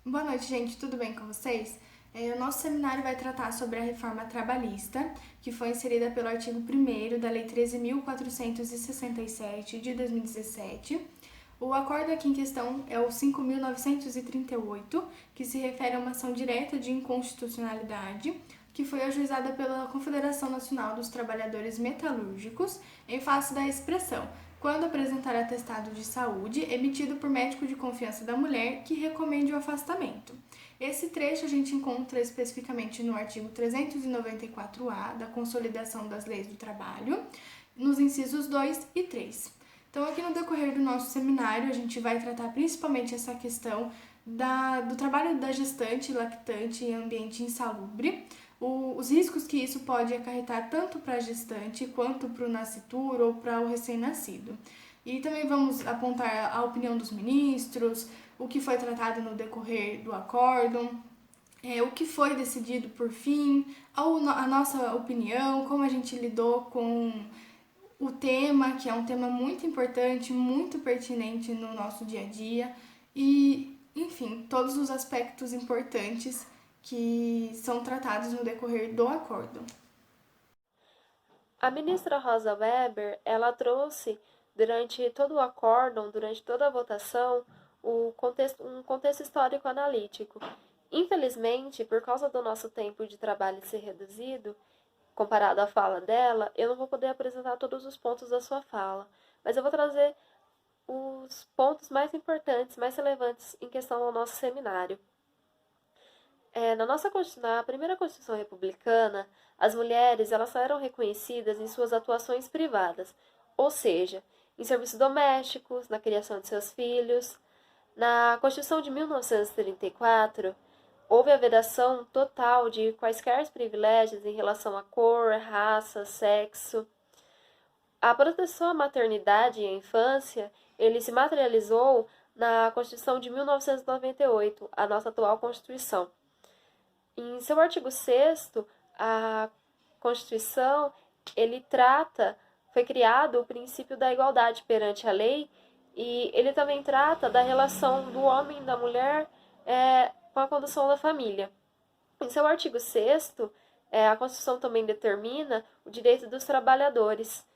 Boa noite, gente. Tudo bem com vocês? O nosso seminário vai tratar sobre a reforma trabalhista, que foi inserida pelo artigo 1º da Lei 13.467 de 2017. O acordo aqui em questão é o 5.938, que se refere a uma ação direta de inconstitucionalidade, que foi ajuizada pela Confederação Nacional dos Trabalhadores Metalúrgicos em face da expressão quando apresentar atestado de saúde emitido por médico de confiança da mulher que recomende o afastamento. Esse trecho a gente encontra especificamente no artigo 394-A da Consolidação das Leis do Trabalho, nos incisos 2 e 3. Então, aqui no decorrer do nosso seminário, a gente vai tratar principalmente essa questão do trabalho da gestante, lactante em ambiente insalubre, os riscos que isso pode acarretar tanto para a gestante quanto para o nascituro ou para o recém-nascido. E também vamos apontar a opinião dos ministros, o que foi tratado no decorrer do acórdão, o que foi decidido por fim, a nossa opinião, como a gente lidou com o tema, que é um tema muito importante, muito pertinente no nosso dia a dia, e, enfim, todos os aspectos importantes que são tratados no decorrer do acórdão. A ministra Rosa Weber, ela trouxe durante todo o acórdão, durante toda a votação, um contexto histórico analítico. Infelizmente, por causa do nosso tempo de trabalho ser reduzido, comparado à fala dela, eu não vou poder apresentar todos os pontos da sua fala, mas eu vou trazer os pontos mais importantes, mais relevantes em questão ao nosso seminário. Na primeira Constituição Republicana, as mulheres elas só eram reconhecidas em suas atuações privadas, ou seja, em serviços domésticos, na criação de seus filhos. Na Constituição de 1934, houve a vedação total de quaisquer privilégios em relação à cor, raça, sexo. A proteção à maternidade e à infância, ele se materializou na Constituição de 1998, a nossa atual Constituição. Em seu artigo 6º, a Constituição, foi criado o princípio da igualdade perante a lei e ele também trata da relação do homem e da mulher com a condução da família. Em seu artigo 6º, a Constituição também determina o direito dos trabalhadores.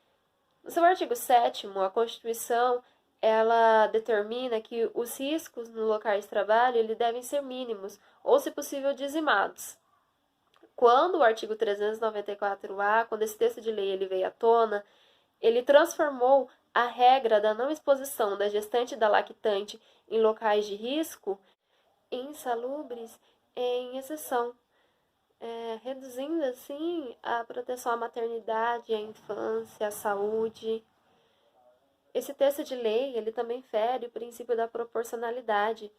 No seu artigo 7º, a Constituição ela determina que os riscos no local de trabalho ele devem ser mínimos ou, se possível, dizimados. Quando o artigo 394-A, quando esse texto de lei ele veio à tona, ele transformou a regra da não exposição da gestante e da lactante em locais de risco insalubres em exceção, reduzindo assim a proteção à maternidade, à infância, à saúde. Esse texto de lei ele também fere o princípio da proporcionalidade,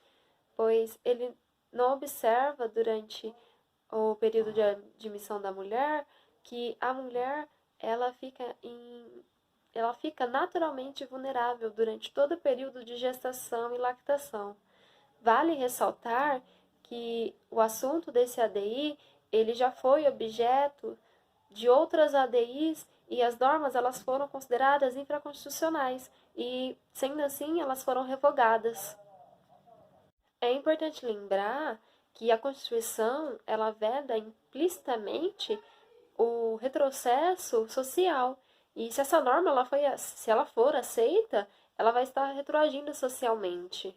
pois ele não observa durante o período de admissão da mulher que a mulher ela fica naturalmente vulnerável durante todo o período de gestação e lactação. Vale ressaltar que o assunto desse ADI ele já foi objeto de outras ADIs e as normas elas foram consideradas infraconstitucionais e, sendo assim, elas foram revogadas. É importante lembrar que a Constituição ela veda implicitamente o retrocesso social e se essa norma se ela for aceita, ela vai estar retroagindo socialmente.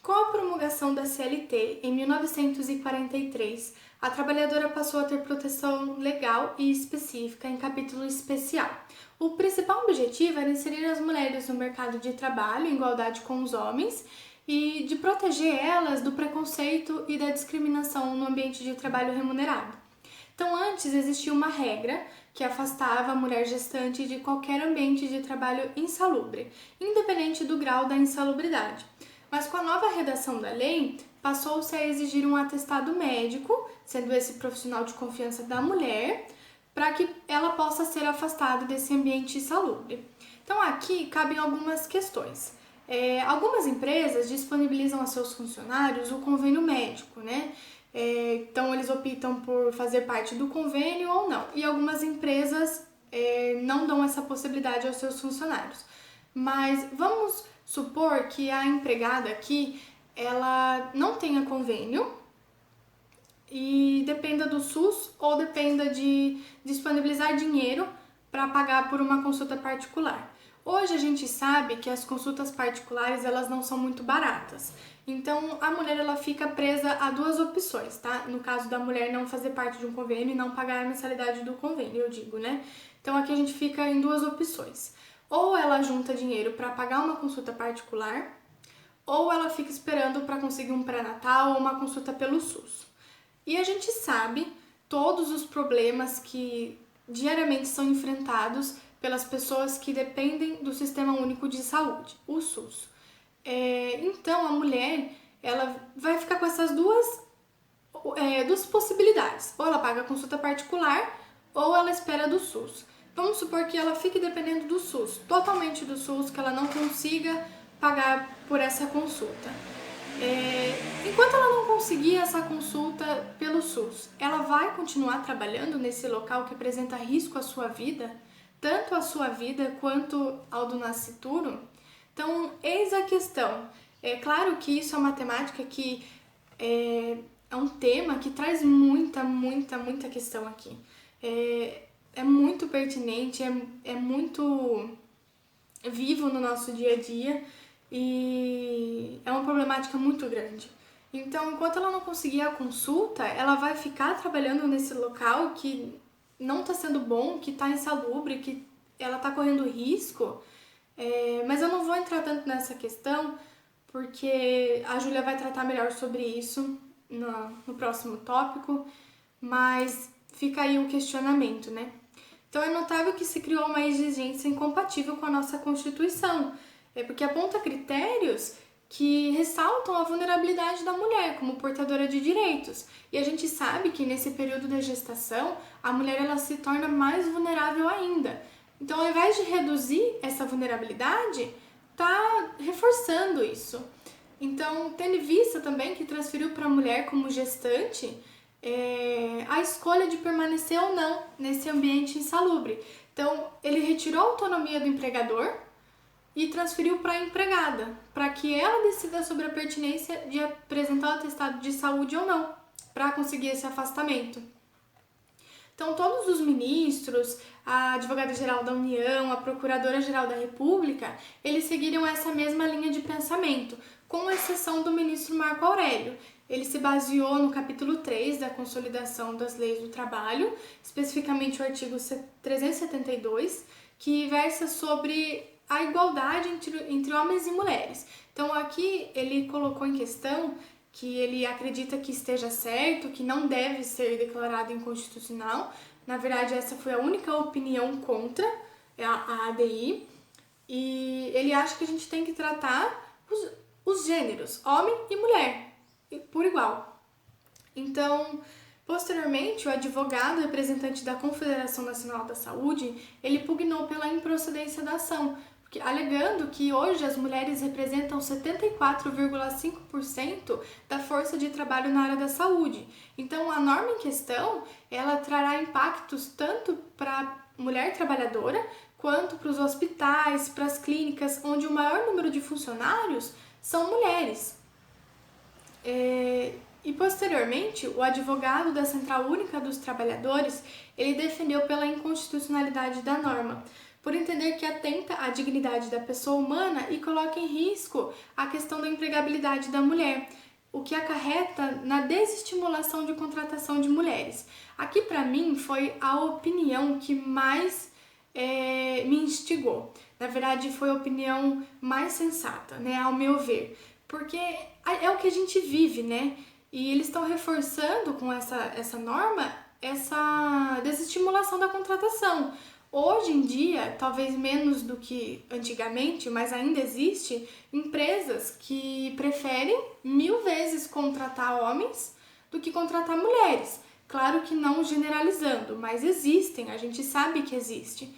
Com a promulgação da CLT em 1943, a trabalhadora passou a ter proteção legal e específica em capítulo especial. O principal objetivo era inserir as mulheres no mercado de trabalho em igualdade com os homens e de proteger elas do preconceito e da discriminação no ambiente de trabalho remunerado. Então, antes existia uma regra que afastava a mulher gestante de qualquer ambiente de trabalho insalubre, independente do grau da insalubridade. Mas com a nova redação da lei, passou-se a exigir um atestado médico, sendo esse profissional de confiança da mulher, para que ela possa ser afastada desse ambiente insalubre. Então aqui cabem algumas questões. Algumas empresas disponibilizam a seus funcionários o convênio médico, né? Então eles optam por fazer parte do convênio ou não. E algumas empresas não dão essa possibilidade aos seus funcionários. Mas vamos supor que a empregada aqui, ela não tenha convênio e dependa do SUS ou dependa de disponibilizar dinheiro para pagar por uma consulta particular. Hoje a gente sabe que as consultas particulares elas não são muito baratas. Então a mulher ela fica presa a duas opções, tá? No caso da mulher não fazer parte de um convênio e não pagar a mensalidade do convênio, eu digo, né? Então aqui a gente fica em duas opções. Ou ela junta dinheiro para pagar uma consulta particular, ou ela fica esperando para conseguir um pré-natal ou uma consulta pelo SUS. E a gente sabe todos os problemas que diariamente são enfrentados pelas pessoas que dependem do Sistema Único de Saúde, o SUS. Então, a mulher ela vai ficar com essas duas possibilidades. Ou ela paga a consulta particular, ou ela espera do SUS. Vamos supor que ela fique dependendo do SUS, totalmente do SUS, que ela não consiga pagar por essa consulta. Enquanto ela não conseguir essa consulta pelo SUS, ela vai continuar trabalhando nesse local que apresenta risco à sua vida, tanto à sua vida quanto ao do nascituro? Então, eis a questão. É claro que isso é uma temática que é um tema que traz muita questão aqui. É muito pertinente, é muito vivo no nosso dia a dia e é uma problemática muito grande. Então, enquanto ela não conseguir a consulta, ela vai ficar trabalhando nesse local que não está sendo bom, que está insalubre, que ela está correndo risco. Mas eu não vou entrar tanto nessa questão, porque a Júlia vai tratar melhor sobre isso no próximo tópico, mas fica aí o questionamento, né? Então é notável que se criou uma exigência incompatível com a nossa Constituição, porque aponta critérios que ressaltam a vulnerabilidade da mulher como portadora de direitos. E a gente sabe que nesse período da gestação, a mulher ela se torna mais vulnerável ainda. Então, ao invés de reduzir essa vulnerabilidade, está reforçando isso. Então, tendo em vista também que transferiu para a mulher como gestante a escolha de permanecer ou não nesse ambiente insalubre. Então, ele retirou a autonomia do empregador e transferiu para a empregada, para que ela decida sobre a pertinência de apresentar o atestado de saúde ou não, para conseguir esse afastamento. Então, todos os ministros, a Advogada-Geral da União, a Procuradora-Geral da República, eles seguiram essa mesma linha de pensamento, com exceção do ministro Marco Aurélio. Ele se baseou no capítulo 3 da Consolidação das Leis do Trabalho, especificamente o artigo 372, que versa sobre a igualdade entre homens e mulheres. Então, aqui ele colocou em questão que ele acredita que esteja certo, que não deve ser declarado inconstitucional. Na verdade, essa foi a única opinião contra a ADI. E ele acha que a gente tem que tratar os gêneros, homem e mulher, por igual. Então, posteriormente, o advogado representante da Confederação Nacional da Saúde, ele pugnou pela improcedência da ação, alegando que hoje as mulheres representam 74,5% da força de trabalho na área da saúde. Então, a norma em questão, ela trará impactos tanto para a mulher trabalhadora, quanto para os hospitais, para as clínicas, onde o maior número de funcionários são mulheres. E posteriormente, o advogado da Central Única dos Trabalhadores, ele defendeu pela inconstitucionalidade da norma, por entender que atenta à dignidade da pessoa humana e coloca em risco a questão da empregabilidade da mulher, o que acarreta na desestimulação de contratação de mulheres. Aqui, para mim, foi a opinião que mais me instigou. Na verdade, foi a opinião mais sensata, né, ao meu ver, porque é o que a gente vive, né? E eles estão reforçando com essa norma essa desestimulação da contratação. Hoje em dia, talvez menos do que antigamente, mas ainda existe empresas que preferem 1000 vezes contratar homens do que contratar mulheres. Claro que não generalizando, mas existem, a gente sabe que existe.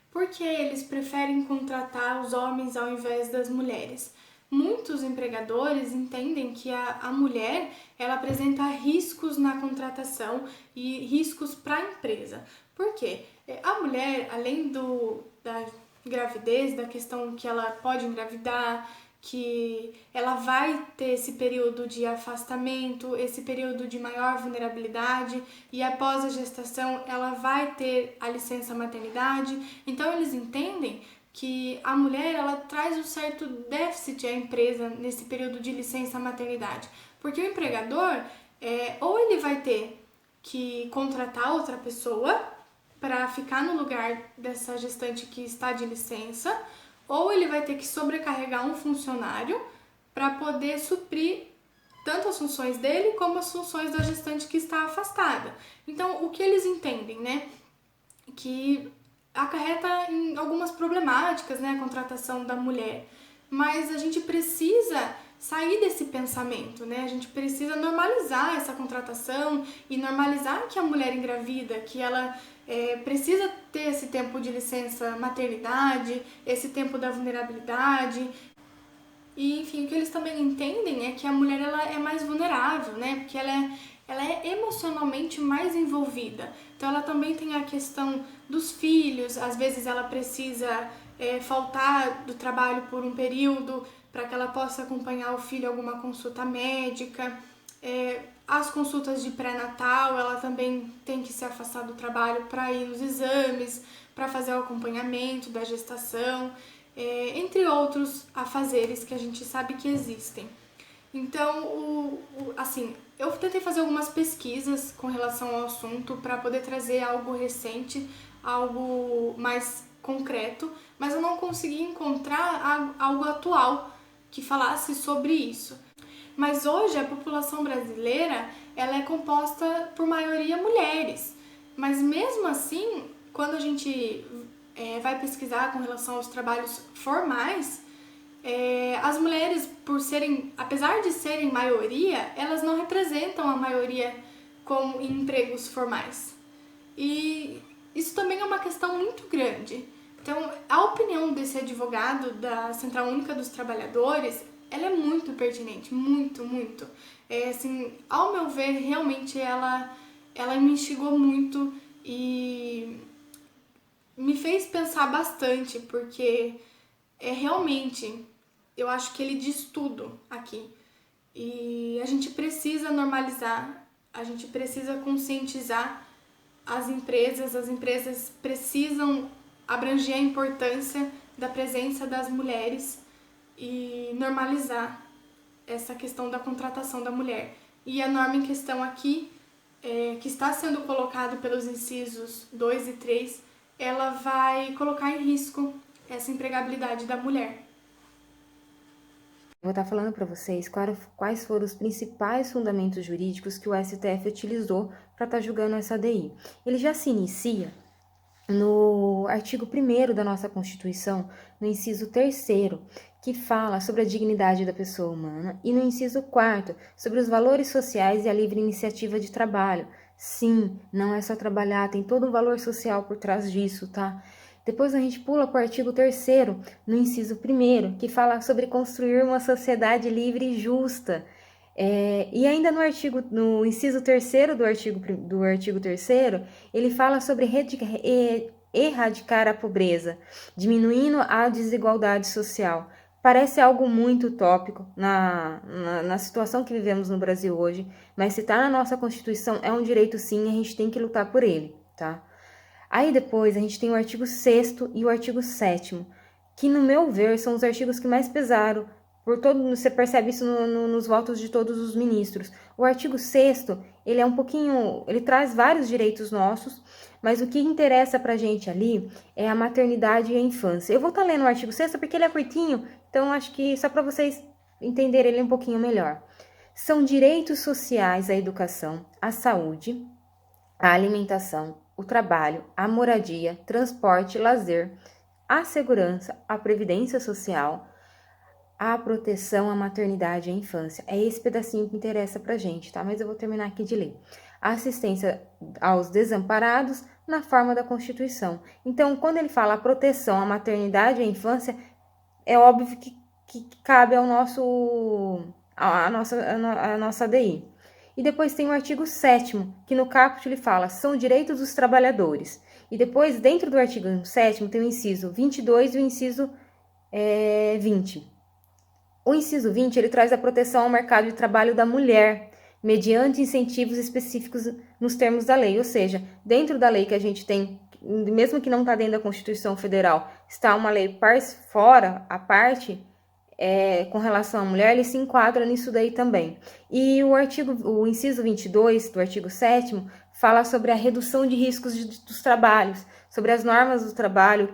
Por que eles preferem contratar os homens ao invés das mulheres? Muitos empregadores entendem que a mulher ela apresenta riscos na contratação e riscos para a empresa. Por quê? A mulher, além da gravidez, da questão que ela pode engravidar, que ela vai ter esse período de afastamento, esse período de maior vulnerabilidade, e após a gestação ela vai ter a licença maternidade. Então eles entendem que a mulher ela traz um certo déficit à empresa nesse período de licença maternidade, porque o empregador ou ele vai ter que contratar outra pessoa para ficar no lugar dessa gestante que está de licença, ou ele vai ter que sobrecarregar um funcionário para poder suprir tanto as funções dele como as funções da gestante que está afastada. Então, o que eles entendem, né? Que acarreta em algumas problemáticas, né, a contratação da mulher. Mas a gente precisa sair desse pensamento, né? A gente precisa normalizar essa contratação e normalizar que a mulher engravida, que ela precisa ter esse tempo de licença maternidade, esse tempo da vulnerabilidade. E, enfim, o que eles também entendem é que a mulher ela é mais vulnerável, né? Porque ela é emocionalmente mais envolvida. Então, ela também tem a questão dos filhos. Às vezes, ela precisa faltar do trabalho por um período para que ela possa acompanhar o filho em alguma consulta médica. As consultas de pré-natal, ela também tem que se afastar do trabalho para ir nos exames, para fazer o acompanhamento da gestação. Entre outros afazeres que a gente sabe que existem. Então, assim, eu tentei fazer algumas pesquisas com relação ao assunto para poder trazer algo recente, algo mais concreto, mas eu não consegui encontrar algo atual que falasse sobre isso. Mas hoje a população brasileira ela é composta por maioria mulheres, mas mesmo assim, quando a gente vai pesquisar com relação aos trabalhos formais, as mulheres, apesar de serem maioria, elas não representam a maioria em empregos formais. E isso também é uma questão muito grande. Então, a opinião desse advogado da Central Única dos Trabalhadores, ela é muito pertinente, muito, muito. Assim, ao meu ver, realmente ela me instigou muito e me fez pensar bastante, porque realmente eu acho que ele diz tudo aqui. E a gente precisa normalizar, a gente precisa conscientizar as empresas precisam abranger a importância da presença das mulheres e normalizar essa questão da contratação da mulher. E a norma em questão aqui, que está sendo colocado pelos incisos 2 e 3, ela vai colocar em risco essa empregabilidade da mulher. Vou estar falando para vocês quais foram os principais fundamentos jurídicos que o STF utilizou para estar julgando essa ADI. Ele já se inicia no artigo 1º da nossa Constituição, no inciso 3º, que fala sobre a dignidade da pessoa humana, e no inciso 4º, sobre os valores sociais e a livre iniciativa de trabalho. Sim, não é só trabalhar, tem todo um valor social por trás disso, tá? Depois a gente pula para o artigo 3º, no inciso 1º, que fala sobre construir uma sociedade livre e justa. E ainda no inciso 3º do artigo 3º, ele fala sobre erradicar a pobreza, diminuindo a desigualdade social. Parece algo muito utópico na situação que vivemos no Brasil hoje, mas se está na nossa Constituição, é um direito sim, e a gente tem que lutar por ele, tá? Aí depois a gente tem o artigo 6º e o artigo 7º, que no meu ver são os artigos que mais pesaram, você percebe isso nos votos de todos os ministros. O artigo 6º, ele traz vários direitos nossos, mas o que interessa pra gente ali é a maternidade e a infância. Eu vou estar lendo o artigo 6º porque ele é curtinho, então acho que só para vocês entenderem ele um pouquinho melhor. São direitos sociais à educação, à saúde, à alimentação, o trabalho, a moradia, transporte, lazer, a segurança, a previdência social, a proteção, a maternidade e a infância. É esse pedacinho que interessa pra gente, tá? Mas eu vou terminar aqui de ler. A assistência aos desamparados na forma da Constituição. Então, quando ele fala a proteção, a maternidade e a infância, é óbvio que que cabe ao a nossa ADI. E depois tem o artigo 7º, que no caput ele fala, são direitos dos trabalhadores. E depois, dentro do artigo 7º, tem o inciso 22 e o inciso 20. O inciso 20, ele traz a proteção ao mercado de trabalho da mulher, mediante incentivos específicos nos termos da lei. Ou seja, dentro da lei que a gente tem, mesmo que não está dentro da Constituição Federal, está uma lei fora, a parte, com relação à mulher, ele se enquadra nisso daí também. E o inciso 22 do artigo 7º fala sobre a redução de riscos dos trabalhos, sobre as normas do trabalho,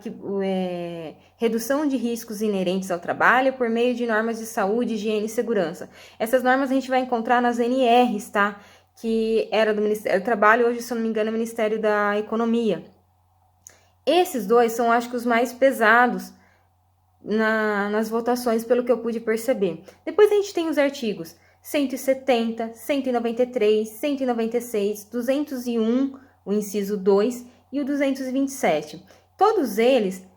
redução de riscos inerentes ao trabalho por meio de normas de saúde, higiene e segurança. Essas normas a gente vai encontrar nas NRs, tá? Que era do Ministério do Trabalho, hoje, se eu não me engano, é o Ministério da Economia. Esses dois são, acho que, os mais pesados nas votações, pelo que eu pude perceber. Depois a gente tem os artigos 170, 193, 196, 201, o inciso 2 e o 227. Todos eles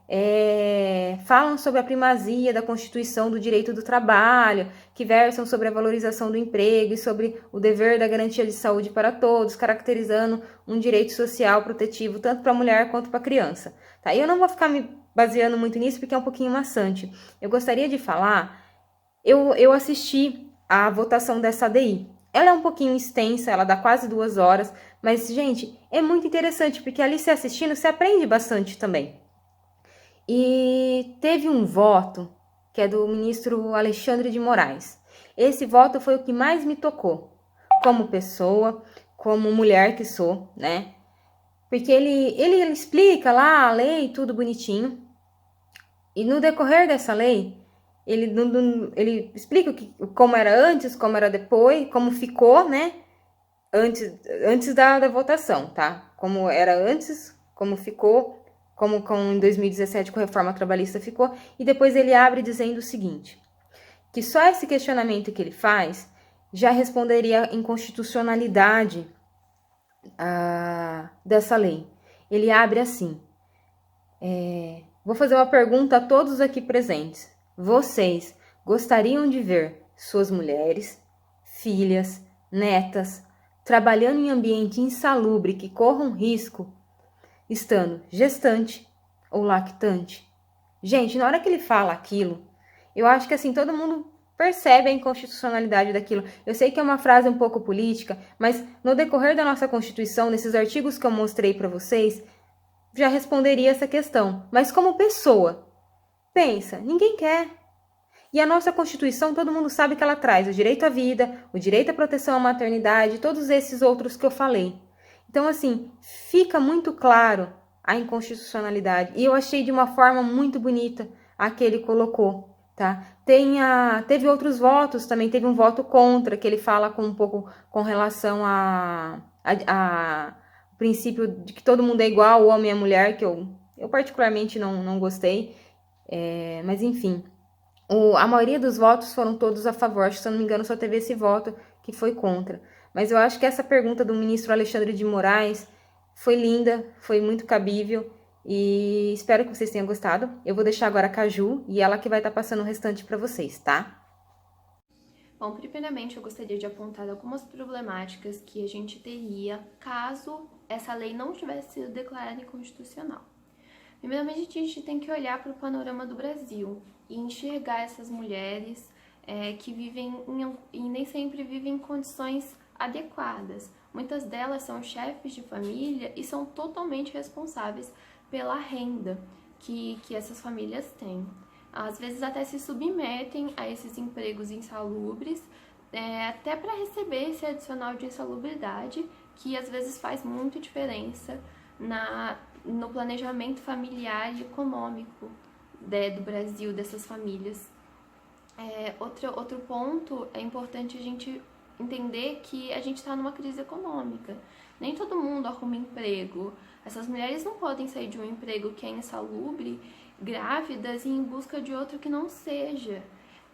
falam sobre a primazia da Constituição do direito do trabalho, que versam sobre a valorização do emprego e sobre o dever da garantia de saúde para todos, caracterizando um direito social protetivo tanto para a mulher quanto para a criança. Tá? E eu não vou ficar me baseando muito nisso porque é um pouquinho maçante. Eu gostaria de falar, eu assisti a votação dessa ADI. Ela é um pouquinho extensa, ela dá quase 2 horas, mas, gente, é muito interessante, porque ali se assistindo, você aprende bastante também. E teve um voto, que é do ministro Alexandre de Moraes. Esse voto foi o que mais me tocou, como pessoa, como mulher que sou, né? Porque ele explica lá a lei, tudo bonitinho. E no decorrer dessa lei, ele explica como era antes, como era depois, como ficou, né? Antes da votação, tá? Como era antes, como ficou, como em 2017 com a reforma trabalhista ficou. E depois ele abre dizendo o seguinte, que só esse questionamento que ele faz já responderia em constitucionalidade dessa lei. Ele abre assim, vou fazer uma pergunta a todos aqui presentes. Vocês gostariam de ver suas mulheres, filhas, netas, trabalhando em ambiente insalubre que corram risco, estando gestante ou lactante? Gente, na hora que ele fala aquilo, eu acho que assim, todo mundo percebe a inconstitucionalidade daquilo. Eu sei que é uma frase um pouco política, mas no decorrer da nossa Constituição, nesses artigos que eu mostrei para vocês, já responderia essa questão. Mas como pessoa, pensa, ninguém quer. E a nossa Constituição, todo mundo sabe que ela traz o direito à vida, o direito à proteção à maternidade, todos esses outros que eu falei. Então, assim, fica muito claro a inconstitucionalidade. E eu achei de uma forma muito bonita a que ele colocou, tá? Teve outros votos também, teve um voto contra, que ele fala um pouco com relação a princípio de que todo mundo é igual, o homem e a mulher, que eu particularmente não gostei, mas enfim, a maioria dos votos foram todos a favor, acho que, se eu não me engano, só teve esse voto que foi contra. Mas eu acho que essa pergunta do ministro Alexandre de Moraes foi linda, foi muito cabível, e espero que vocês tenham gostado. Eu vou deixar agora a Caju, e ela que vai estar passando o restante para vocês, tá? Bom, primeiramente eu gostaria de apontar algumas problemáticas que a gente teria caso essa lei não tivesse sido declarada inconstitucional. Primeiramente, a gente tem que olhar para o panorama do Brasil e enxergar essas mulheres que vivem e nem sempre vivem em condições adequadas. Muitas delas são chefes de família e são totalmente responsáveis pela renda que essas famílias têm. Às vezes até se submetem a esses empregos insalubres, até para receber esse adicional de insalubridade, que às vezes faz muita diferença no planejamento familiar e econômico do Brasil, dessas famílias. Outro ponto, é importante a gente entender que a gente está numa crise econômica. Nem todo mundo arruma emprego. Essas mulheres não podem sair de um emprego que é insalubre, grávidas, e em busca de outro que não seja.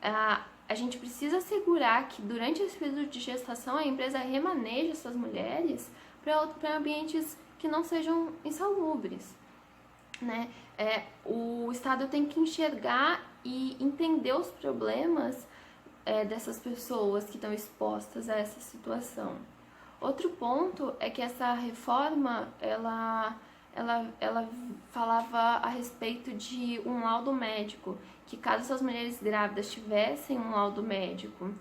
A gente precisa assegurar que durante esse período de gestação a empresa remaneje essas mulheres para ambientes que não sejam insalubres. né? O Estado tem que enxergar e entender os problemas dessas pessoas que estão expostas a essa situação. Outro ponto é que essa reforma, ela falava a respeito de um laudo médico, que caso essas mulheres grávidas tivessem um laudo médico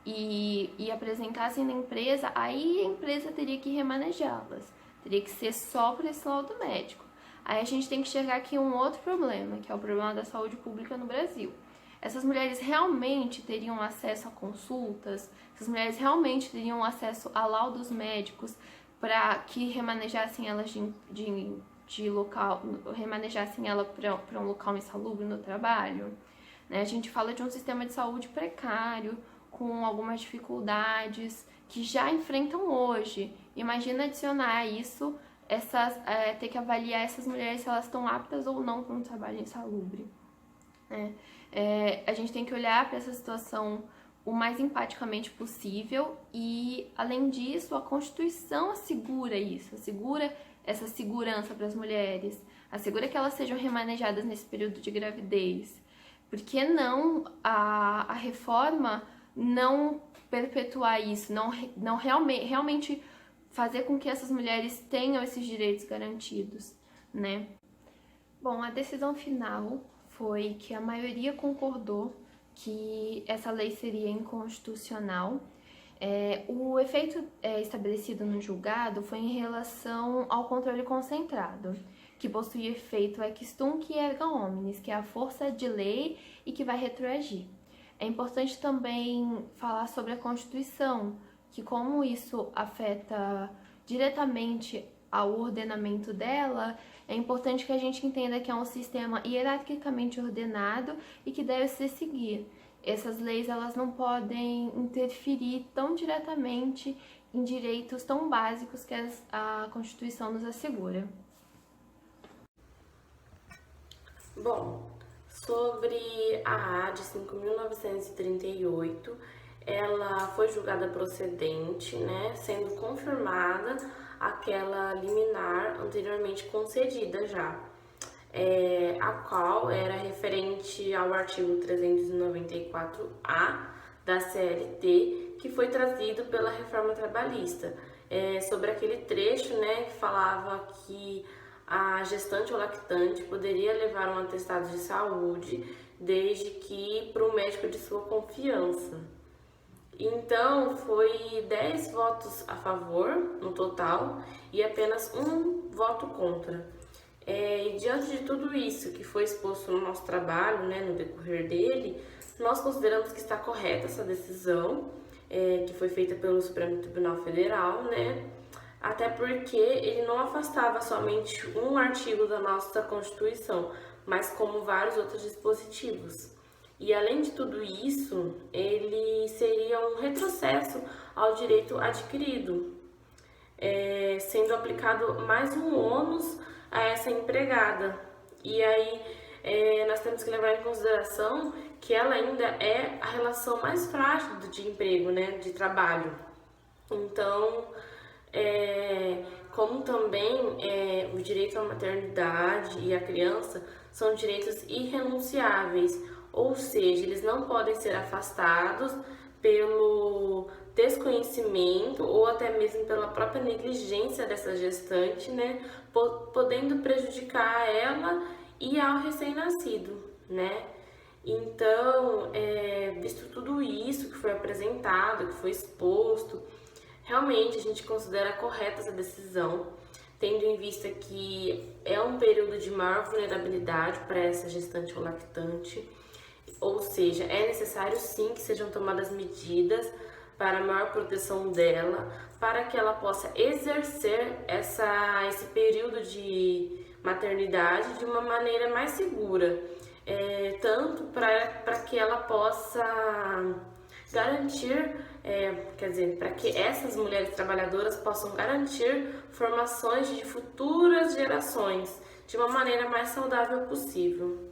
e apresentassem na empresa, aí a empresa teria que remanejá-las, teria que ser só por esse laudo médico. Aí a gente tem que chegar aqui um outro problema, que é o problema da saúde pública no Brasil. Essas mulheres realmente teriam acesso a consultas? Essas mulheres realmente teriam acesso a laudos médicos para que remanejassem elas de local, remanejassem ela para um local insalubre no trabalho? Né? A gente fala de um sistema de saúde precário, com algumas dificuldades que já enfrentam hoje. Imagina adicionar a isso ter que avaliar essas mulheres se elas estão aptas ou não para um trabalho insalubre. A gente tem que olhar para essa situação o mais empaticamente possível e, além disso, a Constituição assegura isso, assegura essa segurança para as mulheres, assegura que elas sejam remanejadas nesse período de gravidez. Por que não a reforma não perpetuar isso, não realmente fazer com que essas mulheres tenham esses direitos garantidos, né? Bom, a decisão final foi que a maioria concordou que essa lei seria inconstitucional. O efeito estabelecido no julgado foi em relação ao controle concentrado, que possui efeito ex tunc erga omnes, que é a força de lei e que vai retroagir. É importante também falar sobre a Constituição, que como isso afeta diretamente ao ordenamento dela, é importante que a gente entenda que é um sistema hierarquicamente ordenado e que deve se seguir. Essas leis, elas não podem interferir tão diretamente em direitos tão básicos que a Constituição nos assegura. Bom, sobre a AD 5.938, ela foi julgada procedente, né, sendo confirmada aquela liminar anteriormente concedida já, a qual era referente ao artigo 394-A da CLT, que foi trazido pela reforma trabalhista, sobre aquele trecho, né, que falava que a gestante ou lactante poderia levar um atestado de saúde desde que para o médico de sua confiança. Então, foi 10 votos a favor no total e apenas um voto contra. E diante de tudo isso que foi exposto no nosso trabalho, né, no decorrer dele, nós consideramos que está correta essa decisão, que foi feita pelo Supremo Tribunal Federal, né, até porque ele não afastava somente um artigo da nossa Constituição, mas como vários outros dispositivos. E além de tudo isso, ele seria um retrocesso ao direito adquirido, sendo aplicado mais um ônus a essa empregada. E aí nós temos que levar em consideração que ela ainda é a relação mais frágil de emprego, né, de trabalho. Então, como também o direito à maternidade e à criança são direitos irrenunciáveis, ou seja, eles não podem ser afastados pelo desconhecimento ou até mesmo pela própria negligência dessa gestante, né, podendo prejudicar ela e ao recém-nascido, né? Então, visto tudo isso que foi apresentado, que foi exposto, realmente a gente considera correta essa decisão, tendo em vista que é um período de maior vulnerabilidade para essa gestante ou lactante, ou seja, é necessário sim que sejam tomadas medidas para a maior proteção dela, para que ela possa exercer esse período de maternidade de uma maneira mais segura, tanto para que ela possa garantir, para que essas mulheres trabalhadoras possam garantir formações de futuras gerações de uma maneira mais saudável possível.